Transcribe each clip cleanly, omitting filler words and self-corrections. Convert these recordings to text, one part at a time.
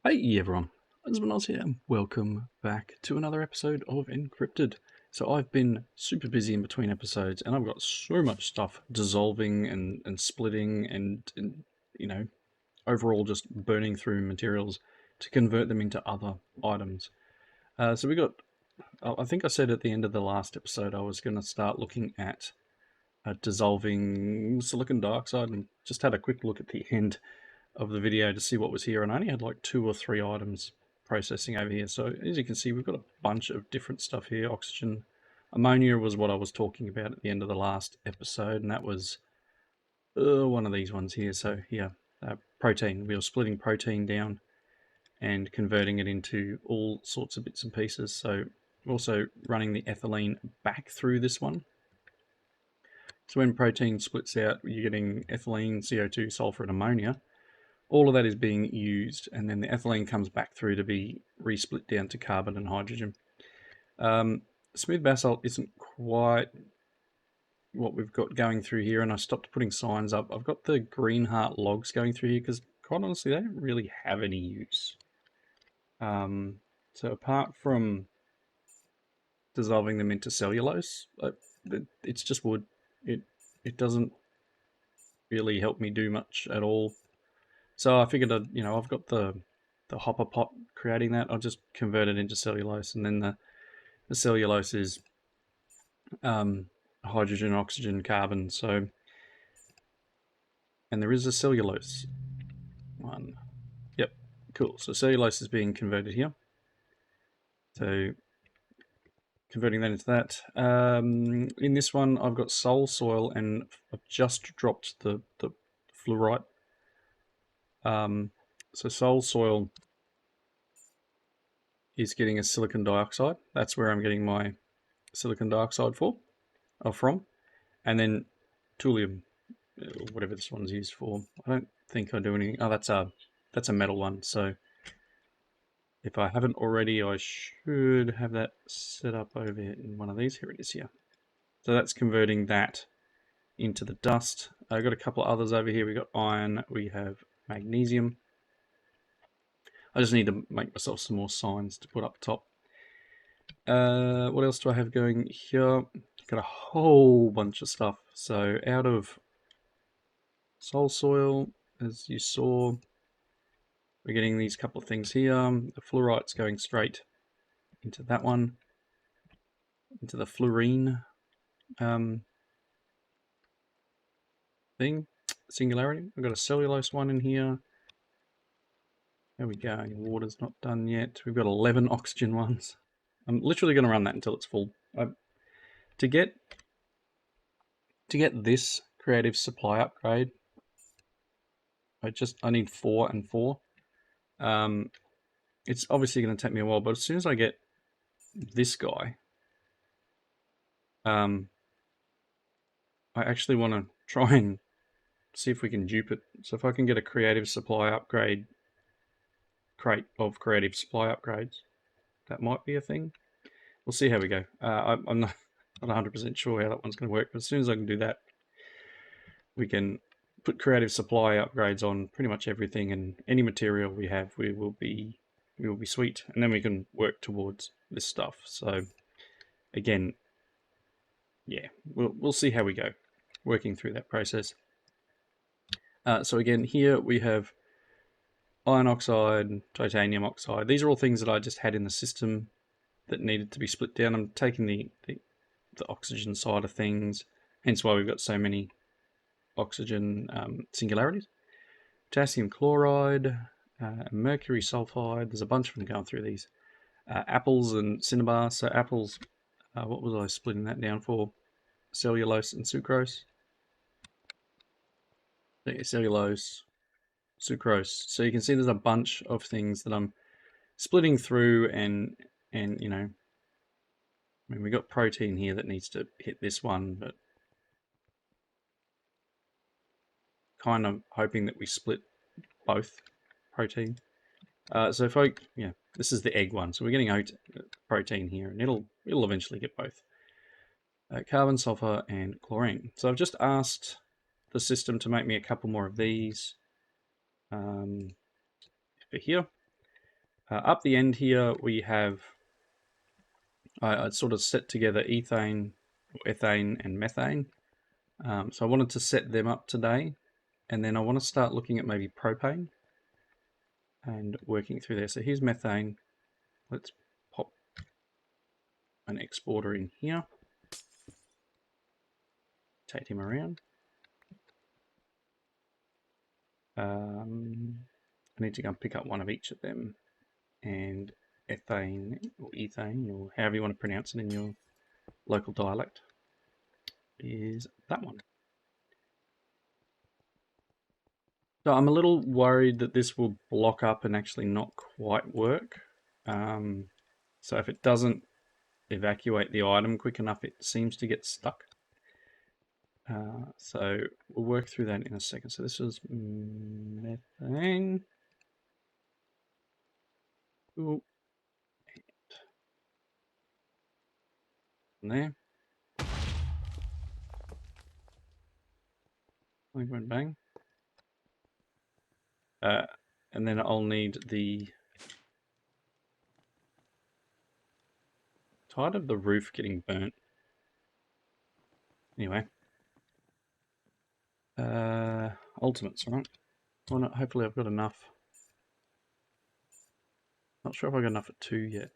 Hey everyone, Husband Oz here, and welcome back to another episode of Encrypted. So I've been super busy in between episodes, and I've got so much stuff dissolving and splitting and you know, overall just burning through materials to convert them into other items. So we got, I think I said at the end of the last episode I was going to start looking at dissolving silicon dioxide, and just had a quick look at the end of the video to see what was here, and I only had like 2 or 3 items processing over here. So as you can see, we've got a bunch of different stuff here. Oxygen, ammonia was what I was talking about at the end of the last episode, and that was one of these ones here. So here, protein. We were splitting protein down and converting it into all sorts of bits and pieces. So also running the ethylene back through this one. So when protein splits out, you're getting ethylene, CO2, sulfur, and ammonia. All of that is being used, and then the ethylene comes back through to be resplit down to carbon and hydrogen. Smooth basalt isn't quite what we've got going through here, and I stopped putting signs up. I've got the green heart logs going through here because, quite honestly, they don't really have any use. So apart from dissolving them into cellulose, it's just wood. It doesn't really help me do much at all. So I figured I've got the hopper pot creating that. I'll just convert it into cellulose, and then the cellulose is hydrogen, oxygen, carbon. So, and there is a cellulose one. Yep, cool. So cellulose is being converted here. So converting that into that. In this one, I've got soul soil, and I've just dropped the fluorite. So soul soil is getting a silicon dioxide. That's where I'm getting my silicon dioxide from. And then thulium, whatever this one's used for. I don't think I do anything. Oh, that's a metal one. So if I haven't already, I should have that set up over in one of these. Here it is here. So that's converting that into the dust. I've got a couple of others over here. We got iron, we have magnesium. I just need to make myself some more signs to put up top. What else do I have going here? Got a whole bunch of stuff. So out of soul soil, as you saw, we're getting these couple of things here. The fluorite's going straight into that one, into the fluorine thing, singularity. We've got a cellulose one in here. There we go. Water's not done yet. We've got 11 oxygen ones. I'm literally going to run that until it's full. To get this creative supply upgrade, I need 4 and 4. It's obviously going to take me a while, but as soon as I get this guy, I actually want to try and see if we can dupe it. So if I can get a creative supply upgrade crate of creative supply upgrades, that might be a thing. We'll see how we go. I'm not 100% sure how that one's going to work, but as soon as I can do that, we can put creative supply upgrades on pretty much everything, and any material we have, we will be sweet, and then we can work towards this stuff. So again, yeah, we'll see how we go working through that process. So again, here we have iron oxide, titanium oxide. These are all things that I just had in the system that needed to be split down. I'm taking the oxygen side of things, hence why we've got so many oxygen singularities. Potassium chloride, mercury sulfide. There's a bunch of them going through these. Apples and cinnabar. So apples, what was I splitting that down for? Cellulose and sucrose. Cellulose, sucrose. So you can see there's a bunch of things that I'm splitting through, and you know, I mean, we got protein here that needs to hit this one, but kind of hoping that we split both protein. So if this is the egg one, so we're getting oat protein here, and it'll eventually get both carbon, sulfur, and chlorine. So I've just asked the system to make me a couple more of these for here. Up the end here, we have, I sort of set together ethane, ethane, and methane. So I wanted to set them up today, and then I want to start looking at maybe propane and working through there. So here's methane. Let's pop an exporter in here. Take him around. I need to go and pick up one of each of them. And ethane, or ethane, or however you want to pronounce it in your local dialect, is that one. So I'm a little worried that this will block up and actually not quite work. So if it doesn't evacuate the item quick enough, it seems to get stuck. So we'll work through that in a second. So this is methane. Ooh. And there. Like went bang. And then I'll need the... Tired of the roof getting burnt. Anyway. Ultimates, right? Well, no, hopefully I've got enough. Not sure if I got enough at 2 yet.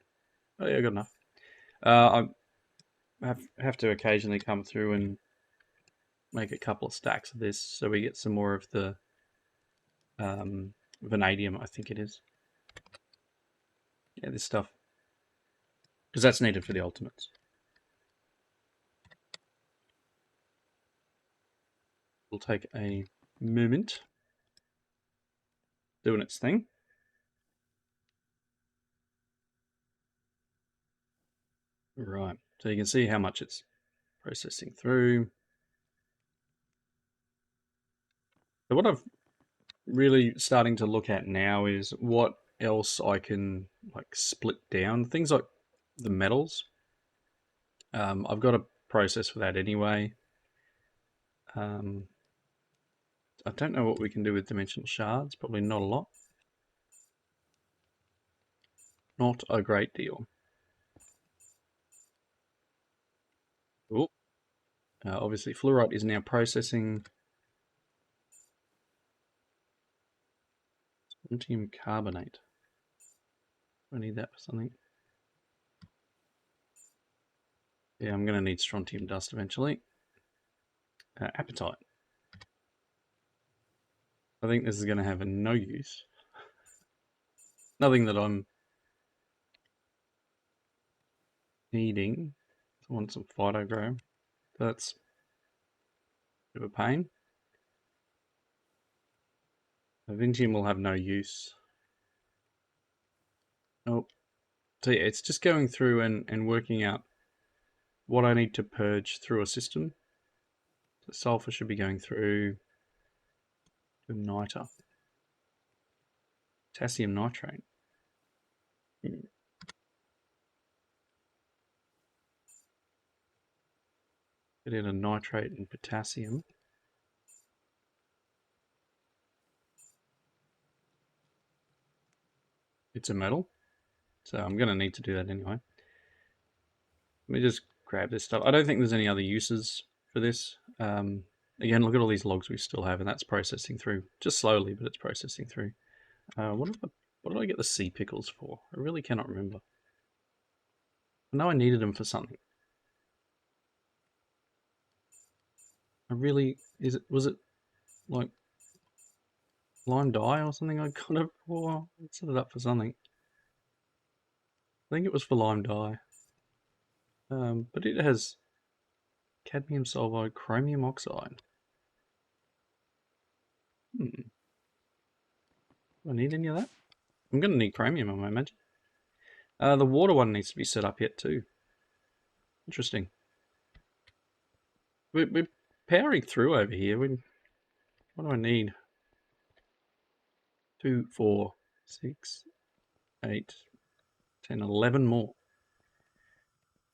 Oh yeah, I got enough. I have to occasionally come through and make a couple of stacks of this so we get some more of the vanadium, I think it is. Yeah, this stuff. Because that's needed for the ultimates. It'll take a moment doing its thing. Right, so you can see how much it's processing through. So what I've really starting to look at now is what else I can like split down. Things like the metals. I've got a process for that anyway. I don't know what we can do with dimensional shards. Probably not a lot. Not a great deal. Oh, obviously fluorite is now processing strontium carbonate. I need that for something. Yeah, I'm going to need strontium dust eventually. Apatite. I think this is going to have no use. Nothing that I'm needing. I want some phytogro. That's a bit of a pain. Vintium will have no use. Oh, so yeah, it's just going through and working out what I need to purge through a system. So sulfur should be going through to niter. Potassium nitrate. Get in a nitrate and potassium. It's a metal, so I'm going to need to do that anyway. Let me just grab this stuff. I don't think there's any other uses for this. Again, look at all these logs we still have, and that's processing through. Just slowly, but it's processing through. What did I get the sea pickles for? I really cannot remember. I know I needed them for something. Was it like lime dye or something I got it for? I set it up for something. I think it was for lime dye. But it has cadmium sulfide, chromium oxide. Do I need any of that? I'm going to need chromium, I imagine. The water one needs to be set up yet too. Interesting. We're powering through over here. What do I need? 2, 4, 6, 8, 10, 11 more.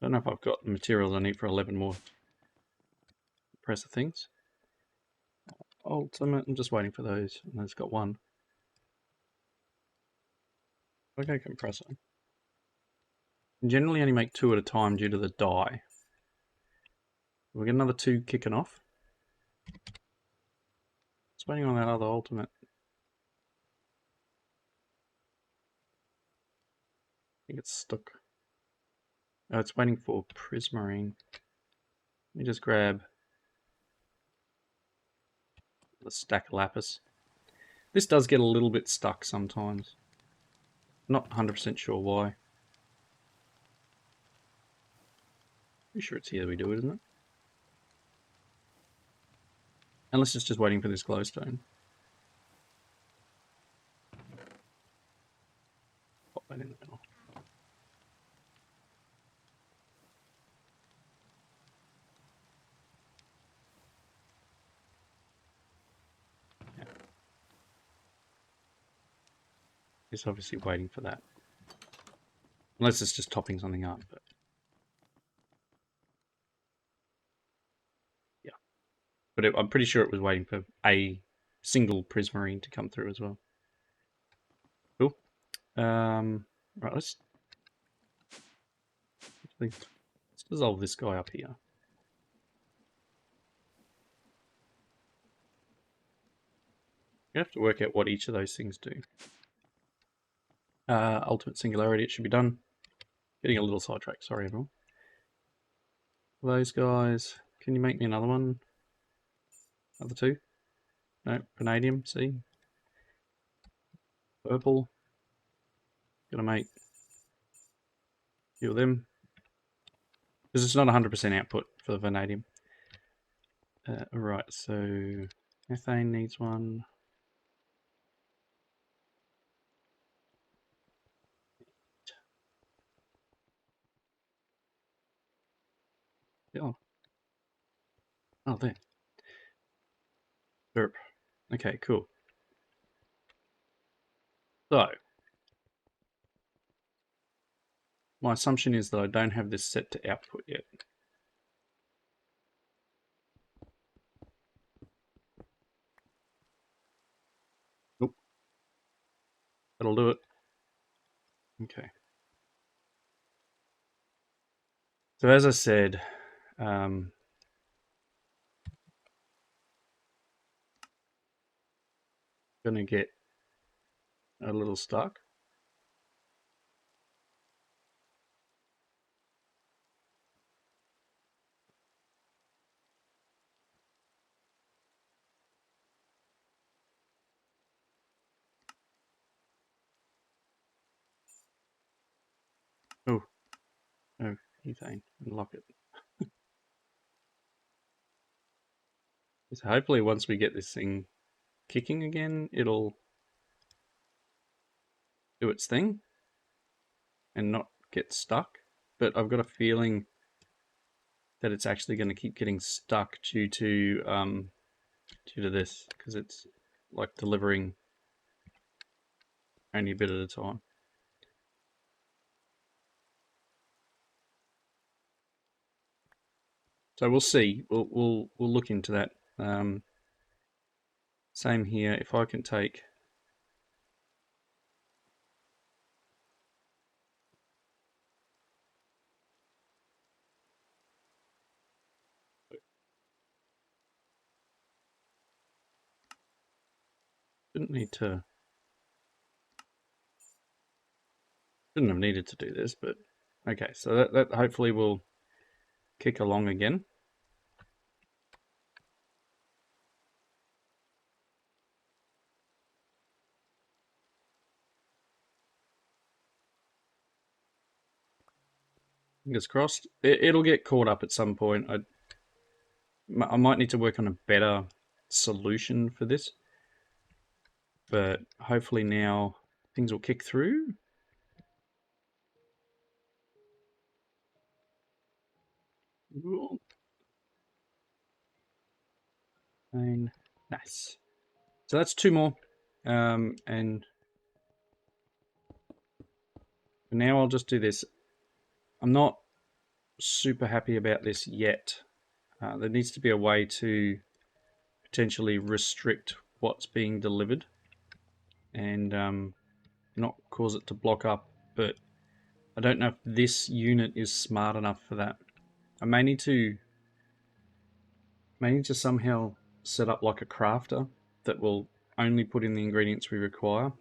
I don't know if I've got the materials I need for 11 more compressor things. Ultimate, I'm just waiting for those. And it's got one. Okay, compressor. You generally only make 2 at a time due to the die. We'll get another 2 kicking off. It's waiting on that other ultimate. I think it's stuck. Oh, it's waiting for Prismarine. Let me just grab the stack of lapis. This does get a little bit stuck sometimes. Not 100% sure why. Pretty sure it's here we do it, isn't it? Unless it's just waiting for this glowstone. Pop that in the middle. Yeah. It's obviously waiting for that. Unless it's just topping something up. But yeah. But I'm pretty sure it was waiting for a single Prismarine to come through as well. Cool. Right, let's dissolve this guy up here. You have to work out what each of those things do. Ultimate Singularity, it should be done. Getting a little sidetracked, sorry everyone. Those guys, can you make me another one? Other 2? No, vanadium, see? Purple. Gonna make a few of them. Because it's not 100% output for the vanadium. Right, so methane needs one. Oh, oh there. Derp. Okay, cool. So, my assumption is that I don't have this set to output yet. Nope. That'll do it. Okay. So as I said, gonna get a little stuck. Oh, oh, ethane, unlock it. So hopefully once we get this thing kicking again, it'll do its thing and not get stuck. But I've got a feeling that it's actually going to keep getting stuck due to this, because it's like delivering only a bit at a time. So we'll see. We'll look into that. Same here. If I can take shouldn't have needed to do this, but okay. So that hopefully will kick along again. Fingers crossed. It'll get caught up at some point. I might need to work on a better solution for this, but hopefully now things will kick through. And nice. So that's 2 more, and for now I'll just do this. I'm not super happy about this yet. There needs to be a way to potentially restrict what's being delivered, and not cause it to block up, but I don't know if this unit is smart enough for that. I may need to somehow set up like a crafter that will only put in the ingredients we require,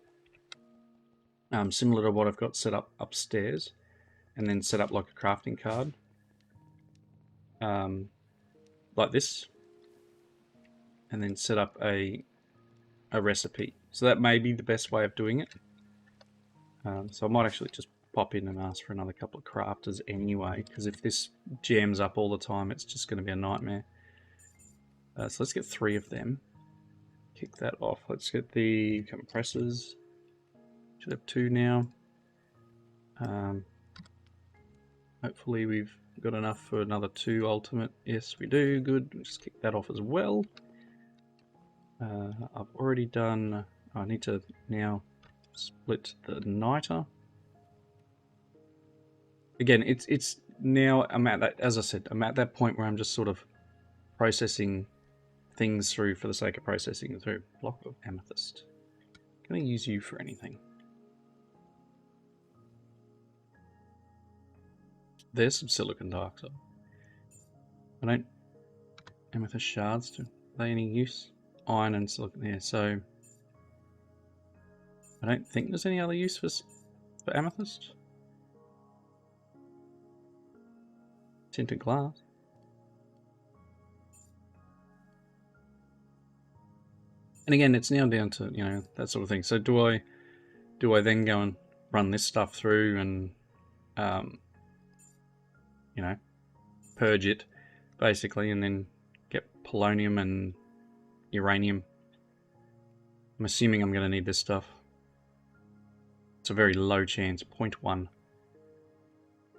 similar to what I've got set up upstairs, and then set up like a crafting card, like this, and then set up a recipe. So that may be the best way of doing it. So I might actually just pop in and ask for another couple of crafters anyway, because if this jams up all the time, it's just going to be a nightmare. So let's get 3 of them. Kick that off. Let's get the compressors. Should have 2 now. Hopefully we've got enough for another 2 ultimate. Yes, we do. Good. We'll just kick that off as well. I've already done... I need to now split the niter. Again, it's now, I'm at that, as I said, I'm at that point where I'm just sort of processing things through for the sake of processing through. Block of amethyst. Can I use you for anything? There's some silicon dioxide. I don't... Amethyst shards, are they any use? Iron and silicon, yeah, so... I don't think there's any other use for amethyst. Tinted glass. And again, it's now down to, you know, that sort of thing. So do I then go and run this stuff through and, you know, purge it, basically, and then get polonium and uranium? I'm assuming I'm going to need this stuff. It's a very low chance, 0.1.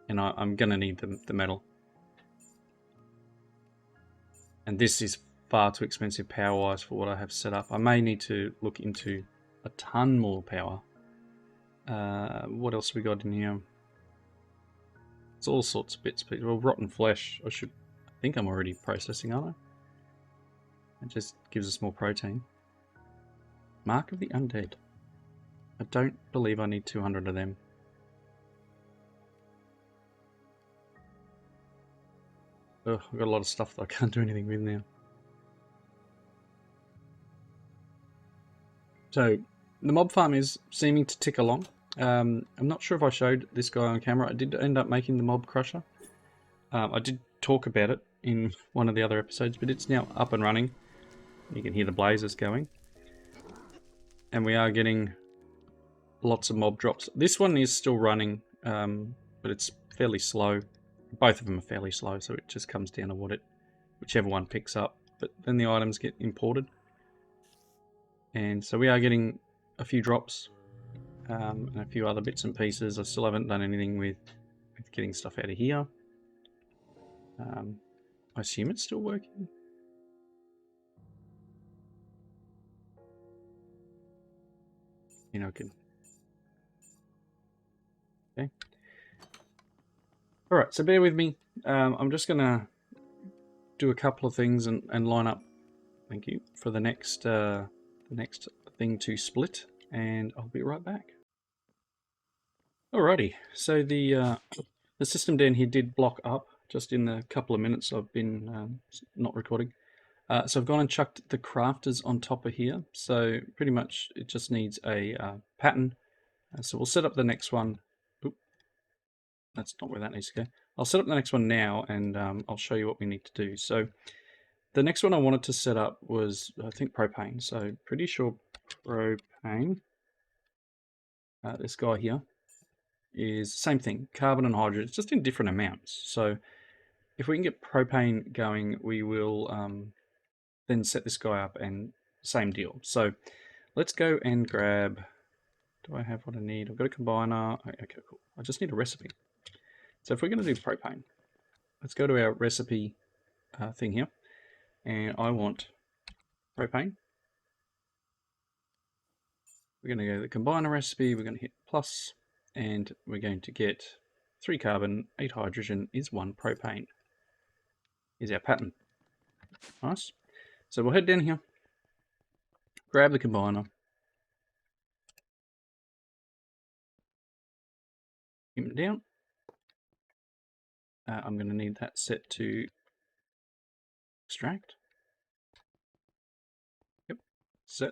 And I'm going to need the metal. And this is far too expensive power-wise for what I have set up. I may need to look into a ton more power. What else we got in here? It's all sorts of bits. Well, rotten flesh, I think I'm already processing, aren't I? It just gives us more protein. Mark of the Undead. I don't believe I need 200 of them. Ugh, I've got a lot of stuff that I can't do anything with now. So, the mob farm is seeming to tick along. I'm not sure if I showed this guy on camera. I did end up making the mob crusher. I did talk about it in one of the other episodes, but it's now up and running. You can hear the blazes going. And we are getting lots of mob drops. This one is still running, but it's fairly slow. Both of them are fairly slow, so it just comes down to whichever one picks up. But then the items get imported. And so we are getting a few drops and a few other bits and pieces. I still haven't done anything with getting stuff out of here. I assume it's still working. You know, good. Okay. All right, so bear with me. I'm just gonna do a couple of things and line up. Thank you for the next thing to split, and I'll be right back. Alrighty, so the system down here did block up just in the couple of minutes I've been not recording. So I've gone and chucked the crafters on top of here. So pretty much it just needs a pattern. So we'll set up the next one. Oop, that's not where that needs to go. I'll set up the next one now, and I'll show you what we need to do. So the next one I wanted to set up was, I think, propane. So pretty sure propane, this guy here, is the same thing, carbon and hydrogen. It's just in different amounts. So if we can get propane going, we will then set this guy up, and same deal. So let's go and grab, do I have what I need? I've got a combiner. Okay, cool. I just need a recipe. So if we're going to do propane, let's go to our recipe thing here, and I want propane. We're going to go to the combiner recipe, we're going to hit plus, and we're going to get 3 carbon, 8 hydrogen is 1 propane. Is our pattern. Nice. So we'll head down here, grab the combiner, him down. I'm going to need that set to extract. Yep, set.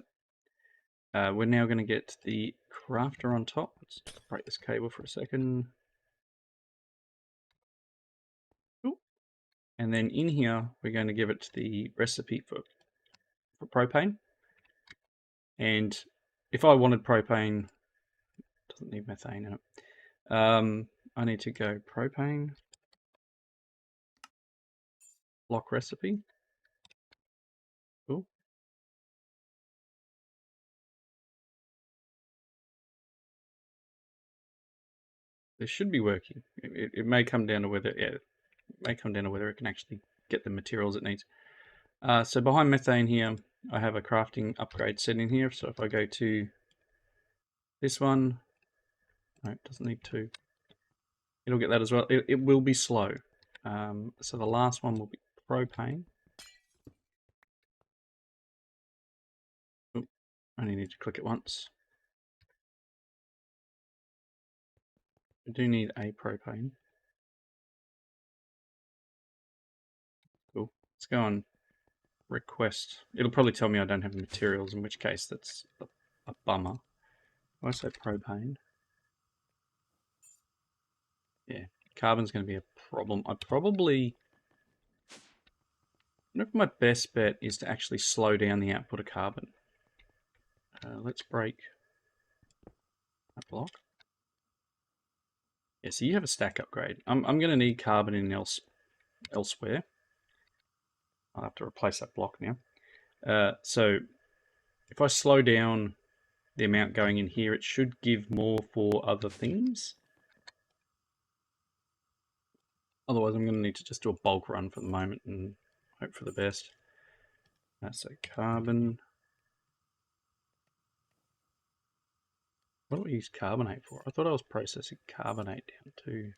We're now going to get the crafter on top. Let's break this cable for a second. Ooh. And then in here, we're going to give it the recipe for propane. And if I wanted propane, it doesn't need methane in it. I need to go propane, block recipe. Cool. This should be working. It may come down to whether it can actually get the materials it needs. So behind methane here, I have a crafting upgrade set in here. So if I go to this one, no, it doesn't need to. It'll get that as well. It will be slow. So the last one will be propane. Oop, I only need to click it once. I do need a propane. Cool. Let's go on request. It'll probably tell me I don't have materials, in which case that's a bummer. Why say propane? Yeah, carbon's going to be a problem. I don't know if my best bet is to actually slow down the output of carbon. Let's break that block. Yeah, so you have a stack upgrade. I'm going to need carbon in elsewhere. I'll have to replace that block now. So if I slow down the amount going in here, it should give more for other things. Otherwise, I'm going to need to just do a bulk run for the moment and hope for the best. So carbon. What do we use carbonate for? I thought I was processing carbonate down too.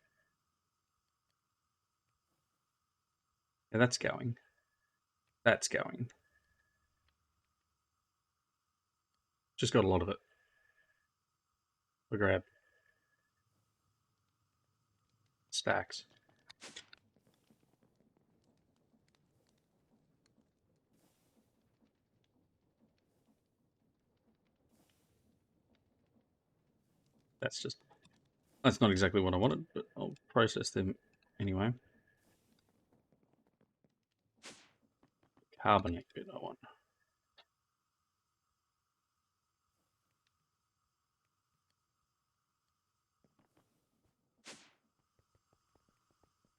Yeah, that's going. That's going. Just got a lot of it. We grab stacks. That's not exactly what I wanted, but I'll process them anyway. Carbonate bit I want.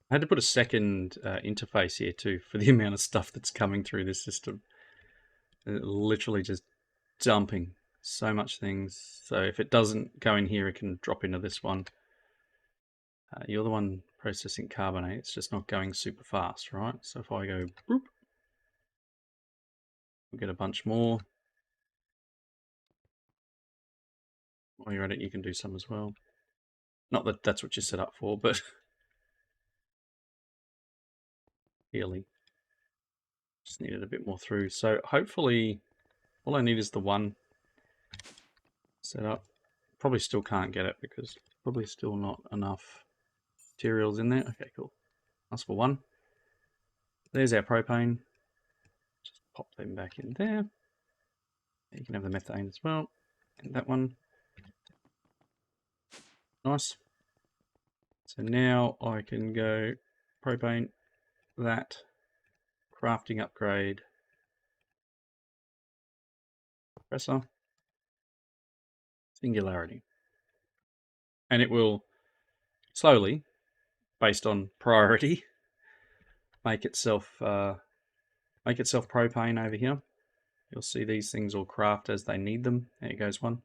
I had to put a second interface here too for the amount of stuff that's coming through this system. Literally just dumping so much things. So if it doesn't go in here, it can drop into this one. You're the one processing carbonate. It's just not going super fast, right? So if I go boop, we'll get a bunch more. While you're at it, you can do some as well. Not that that's what you're set up for, but really just needed a bit more through. So hopefully all I need is the one set up. Probably still can't get it because probably still not enough materials in there. Okay, cool. That's for one. There's our propane. Just pop them back in there. You can have the methane as well. And that one. Nice. So now I can go propane, that, crafting upgrade, compressor, singularity. And it will slowly, based on priority, make itself propane over here. You'll see these things will craft as they need them. There goes one.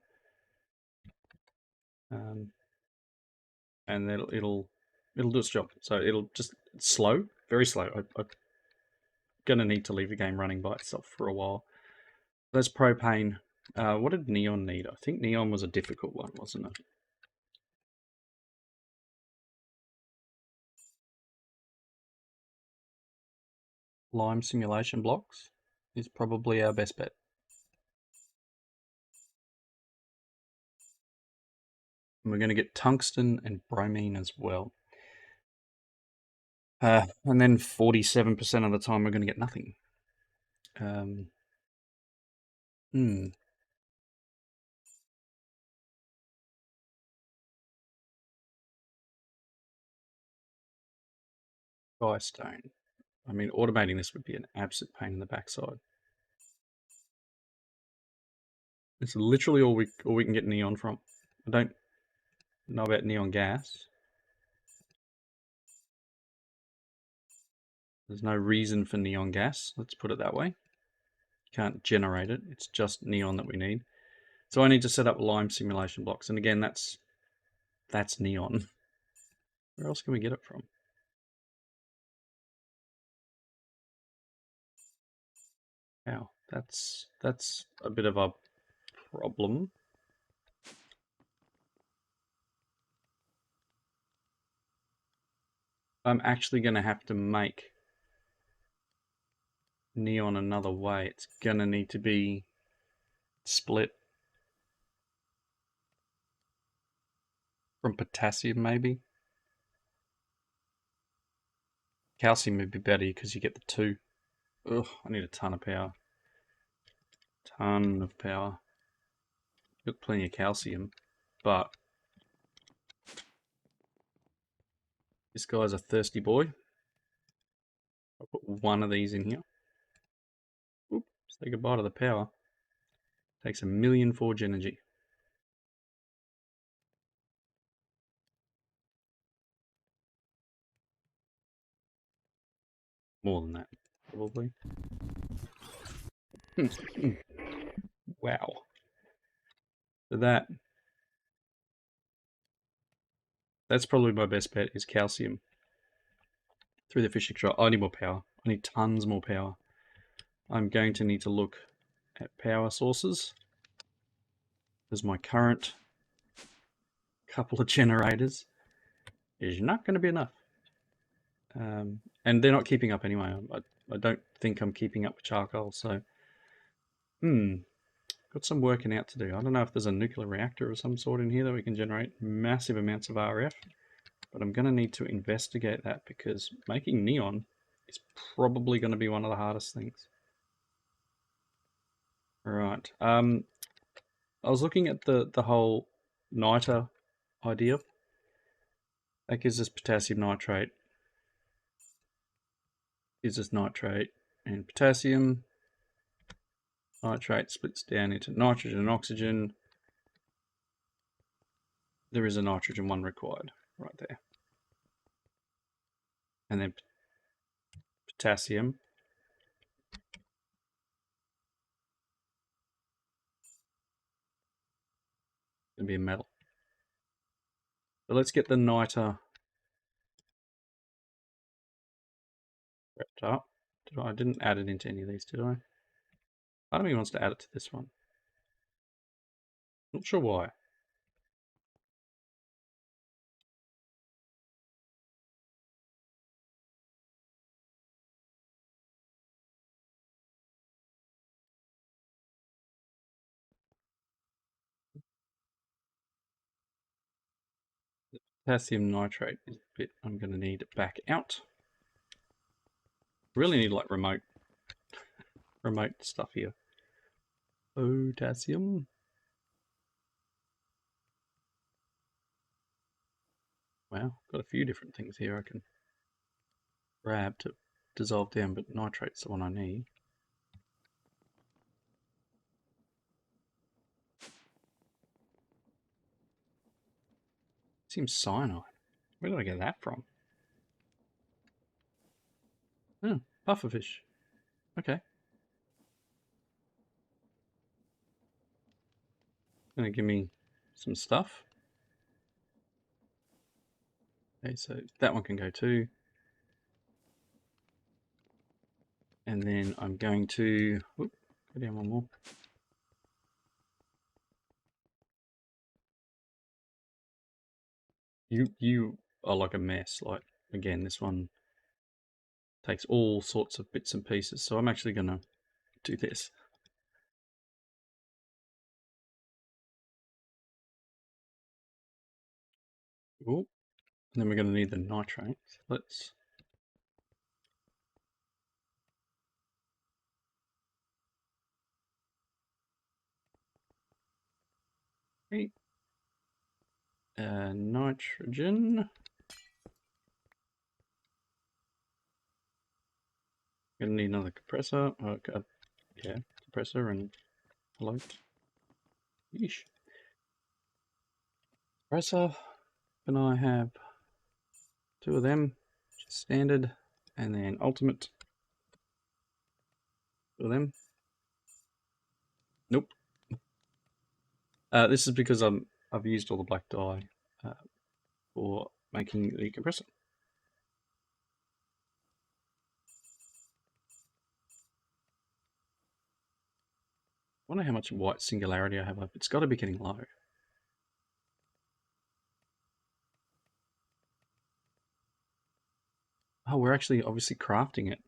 And it'll do its job. So it'll just slow, very slow. I'm gonna need to leave the game running by itself for a while. That's propane. What did neon need? I think neon was a difficult one, wasn't it? Lime simulation blocks is probably our best bet. And we're going to get tungsten and bromine as well. And then 47% of the time we're going to get nothing. Firestone. I mean, automating this would be an absolute pain in the backside. It's literally all we can get neon from. I don't know about neon gas. There's no reason for neon gas, let's put it that way. Can't generate it, it's just neon that we need. So I need to set up lime simulation blocks, and again, that's neon. Where else can we get it from? Wow, that's a bit of a problem. I'm actually going to have to make neon another way. It's going to need to be split from potassium, maybe. Calcium would be better because you get the two. Ugh, I need a ton of power. Ton of power. Got plenty of calcium, but this guy's a thirsty boy. I'll put one of these in here. Oops, say goodbye to the power. Takes 1,000,000 forge energy. More than that, probably. Wow. So that's probably my best bet is calcium. Through the fishing shot. I need more power. I need tons more power. I'm going to need to look at power sources. As my current couple of generators is not going to be enough. And they're not keeping up anyway. I don't think I'm keeping up with charcoal, so got some working out to do. I don't know if there's a nuclear reactor of some sort in here that we can generate massive amounts of RF, but I'm going to need to investigate that because making neon is probably going to be one of the hardest things. All right. I was looking at the whole niter idea. That gives us potassium nitrate. Gives us nitrate and potassium. Nitrate splits down into nitrogen and oxygen. There is a nitrogen one required right there. And then potassium. Going to be a metal. So let's get the niter wrapped up. I didn't add it into any of these, did I? Part of me wants to add it to this one. Not sure why. The potassium nitrate is the bit I'm going to need back out. Really need like remote stuff here. Potassium. Wow, got a few different things here I can grab to dissolve down, but nitrate's the one I need. Seems cyanide. Where did I get that from? Oh, pufferfish. Okay. Gonna give me some stuff. Okay, so that one can go too. And then I'm going to go down one more. You are like a mess. Like again, this one takes all sorts of bits and pieces. So I'm actually gonna do this. Ooh. And then we're going to need the nitrate. Let's... Okay. Nitrogen. Gonna need another compressor. Okay. Yeah, compressor and float. Yeesh. Compressor. Can I have 2 of them? Just standard. And then ultimate. 2 of them. Nope. This is because I've used all the black dye for making the compressor. I wonder how much white singularity I have up. It's got to be getting low. Oh, we're actually obviously crafting it.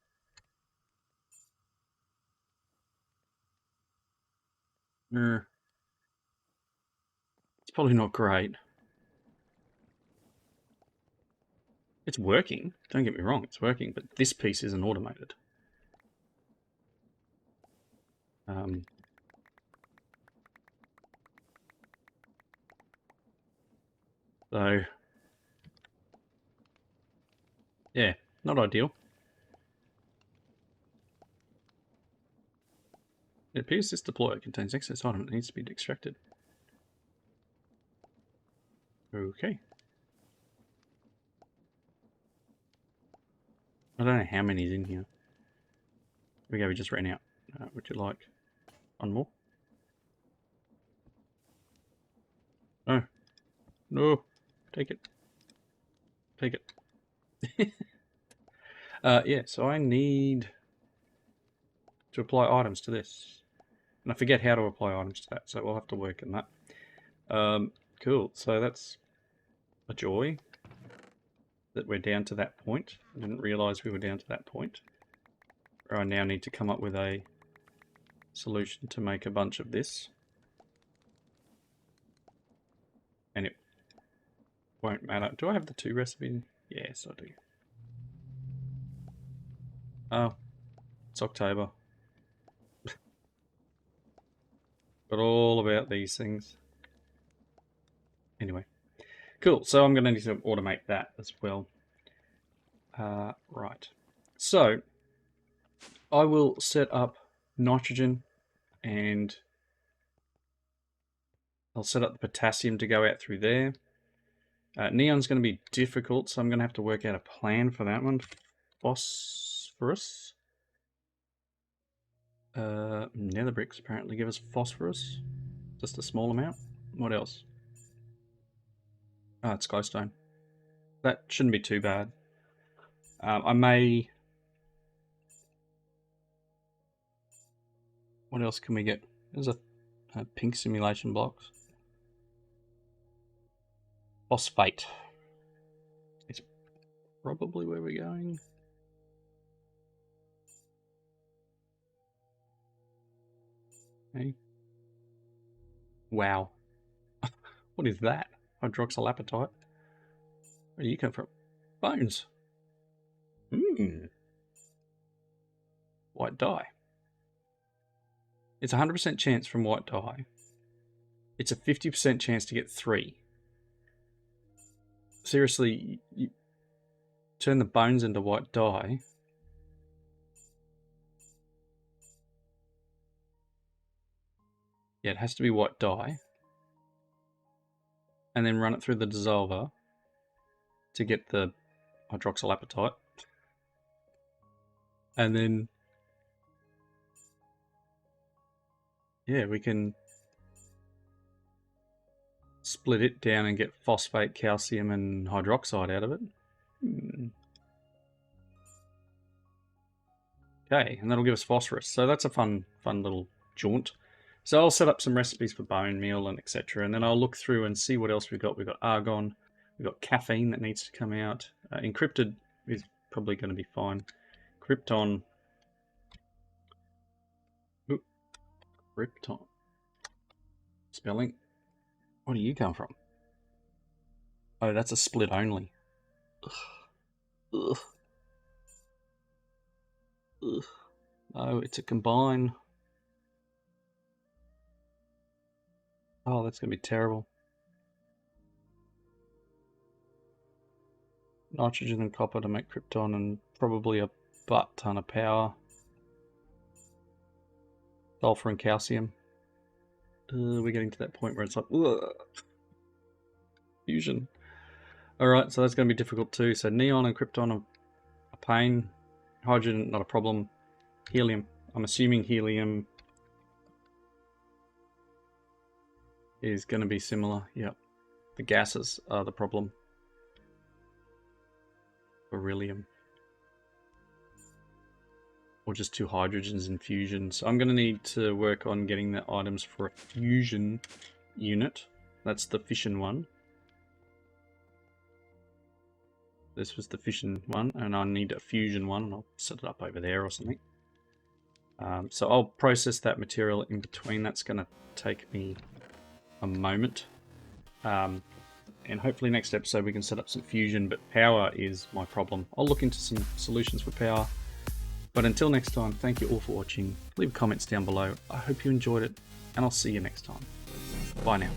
It's probably not great. It's working. Don't get me wrong, it's working, but this piece isn't automated. So, yeah, not ideal. It appears this deployer contains excess item that needs to be extracted. Okay. I don't know how many's in here. Here we go, we just ran out. Would you like one more? Oh. No. Take it. Take it. Yeah, so I need to apply items to this. And I forget how to apply items to that, so we'll have to work on that. Cool, so that's a joy that we're down to that point. I didn't realise we were down to that point. Or I now need to come up with a solution to make a bunch of this. And it won't matter. Do I have the 2 recipe? Yes, I do. Oh, it's October. But all about these things. Anyway, cool. So I'm going to need to automate that as well. Right. So I will set up nitrogen and I'll set up the potassium to go out through there. Neon's going to be difficult, so I'm going to have to work out a plan for that one. Phosphorus. Nether bricks apparently give us phosphorus. Just a small amount. What else? It's glowstone. That shouldn't be too bad. I may... What else can we get? There's a pink simulation blocks. Phosphate. It's probably where we're going. Okay. Wow. What is that? Hydroxylapatite. Where do you come from? Bones. White dye. It's a 100% chance from white dye. It's a 50% chance to get 3. Seriously, you turn the bones into white dye. Yeah, it has to be white dye. And then run it through the dissolver to get the hydroxylapatite. And then, yeah, we can split it down and get phosphate, calcium, and hydroxide out of it. Okay, and that'll give us phosphorus. So that's a fun little jaunt. So I'll set up some recipes for bone meal and etc. And then I'll look through and see what else we've got. We've got argon, we've got caffeine that needs to come out. Encrypted is probably going to be fine. Krypton. Ooh, Krypton. Spelling. Where do you come from? Oh, that's a split only. Ugh. Ugh. Ugh. No, it's a combine. Oh, that's going to be terrible. Nitrogen and copper to make krypton, and probably a butt ton of power. Sulfur and calcium. We're getting to that point where it's like, ugh. Fusion. Alright, so that's going to be difficult too. So neon and krypton are a pain. Hydrogen, not a problem. Helium. I'm assuming helium is going to be similar. Yep. The gases are the problem. Beryllium. Or just 2 hydrogens in fusion. So I'm going to need to work on getting the items for a fusion unit. That's the fission one. This was the fission one, and I need a fusion one, and I'll set it up over there or something. So I'll process that material in between. That's going to take me a moment. And hopefully next episode we can set up some fusion, but power is my problem. I'll look into some solutions for power. But until next time, thank you all for watching. Leave comments down below. I hope you enjoyed it, and I'll see you next time. Bye now.